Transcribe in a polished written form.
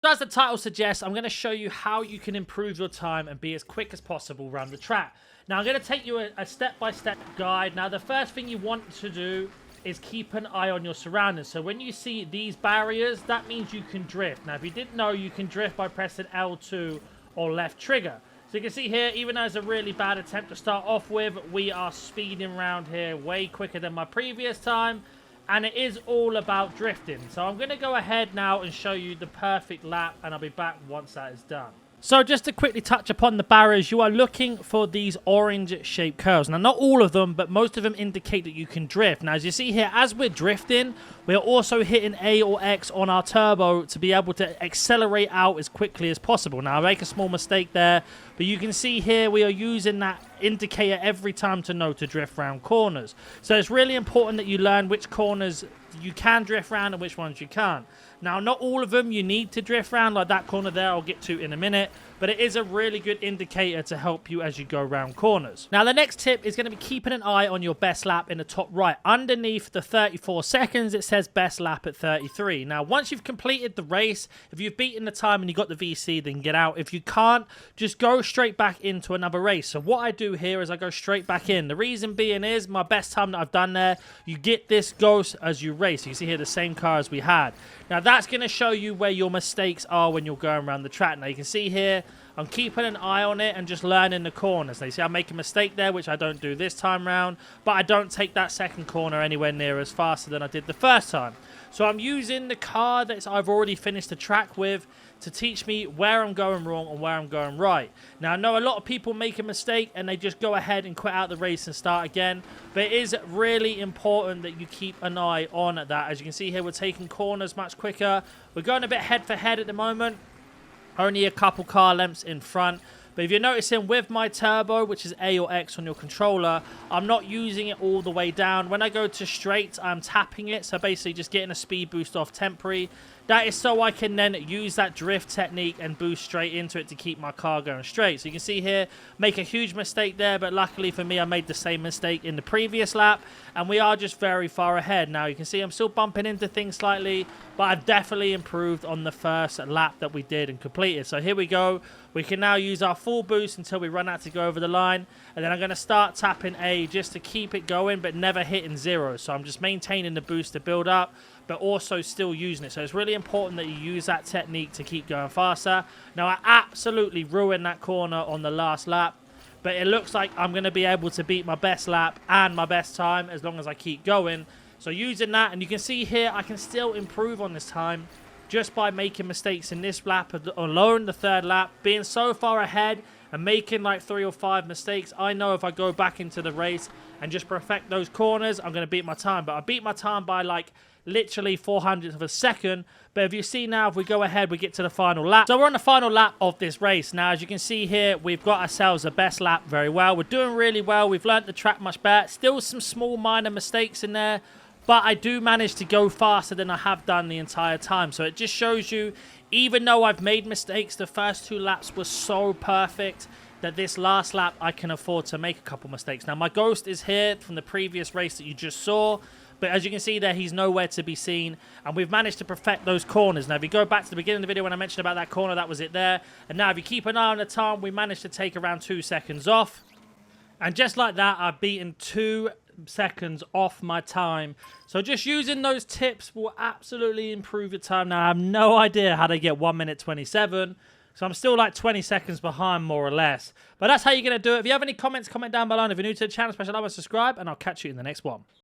So as the title suggests, I'm going to show you how you can improve your time and be as quick as possible around the track. Now, I'm going to take you a step-by-step guide. Now, the first thing you want to do is keep an eye on your surroundings. So when you see these barriers, that means you can drift. Now, if you didn't know, you can drift by pressing L2 or left trigger. So you can see here, even though it's a really bad attempt to start off with, we are speeding around here way quicker than my previous time. And it is all about drifting. So I'm going to go ahead now and show you the perfect lap, and I'll be back once that is done. So just to quickly touch upon the barriers, you are looking for these orange-shaped curves. Now, not all of them, but most of them indicate that you can drift. Now, as you see here, as we're drifting, we're also hitting A or X on our turbo to be able to accelerate out as quickly as possible. Now, I make a small mistake there, but you can see here we are using that indicator every time to know to drift around corners. So it's really important that you learn which corners you can drift around and which ones you can't. Now, not all of them you need to drift around, like that corner there I'll get to in a minute, but it is a really good indicator to help you as you go around corners. Now, the next tip is going to be keeping an eye on your best lap in the top right. Underneath the 34 seconds, it says best lap at 33. Now, once you've completed the race, if you've beaten the time and you got the VC, then get out. If you can't, just go straight back into another race. So what I do here is I go straight back in. The reason being is my best time that I've done there, you get this ghost as you race. You see here the same car as we had. Now, that's going to show you where your mistakes are when you're going around the track. Now, you can see here, I'm keeping an eye on it and just learning the corners. Now, you see, I make a mistake there, which I don't do this time round, but I don't take that second corner anywhere near as faster than I did the first time. So I'm using the car that I've already finished the track with to teach me where I'm going wrong and where I'm going right. Now, I know a lot of people make a mistake and they just go ahead and quit out the race and start again, but it is really important that you keep an eye on that. As you can see here, we're taking corners much quicker. We're going a bit head for head at the moment, only a couple car lengths in front. But if you're noticing with my turbo, which is A or X on your controller, I'm not using it all the way down. When I go to straight, I'm tapping it. So basically just getting a speed boost off temporary. That is so I can then use that drift technique and boost straight into it to keep my car going straight. So you can see here, make a huge mistake there. But luckily for me, I made the same mistake in the previous lap. And we are just very far ahead. Now you can see I'm still bumping into things slightly, but I've definitely improved on the first lap that we did and completed. So here we go. We can now use our full boost until we run out to go over the line. And then I'm going to start tapping A just to keep it going, but never hitting zero. So I'm just maintaining the boost to build up, but also still using it. So it's really important that you use that technique to keep going faster. Now, I absolutely ruined that corner on the last lap, but it looks like I'm going to be able to beat my best lap and my best time as long as I keep going. So using that, and you can see here, I can still improve on this time just by making mistakes in this lap alone, the third lap, being so far ahead and making like 3 or 5 mistakes. I know if I go back into the race and just perfect those corners, I'm going to beat my time. But I beat my time by like literally 400th of a second. But if you see now, if we go ahead, we get to the final lap. So we're on the final lap of this race. Now, as you can see here, we've got ourselves the best lap very well. We're doing really well. We've learnt the track much better. Still some small minor mistakes in there, but I do manage to go faster than I have done the entire time. So it just shows you, even though I've made mistakes, the first 2 laps were so perfect that this last lap I can afford to make a couple mistakes. Now, my ghost is here from the previous race that you just saw, but as you can see there, he's nowhere to be seen, and we've managed to perfect those corners. Now, if you go back to the beginning of the video when I mentioned about that corner, that was it there. And now, if you keep an eye on the time, we managed to take around 2 seconds off. And just like that, I've beaten 2 seconds off my time. So just using those tips will absolutely improve your time. Now, I have no idea how to get 1 minute 27. So I'm still like 20 seconds behind, more or less. But that's how you're going to do it. If you have any comments, comment down below. And if you're new to the channel, smash a like and subscribe. And I'll catch you in the next one.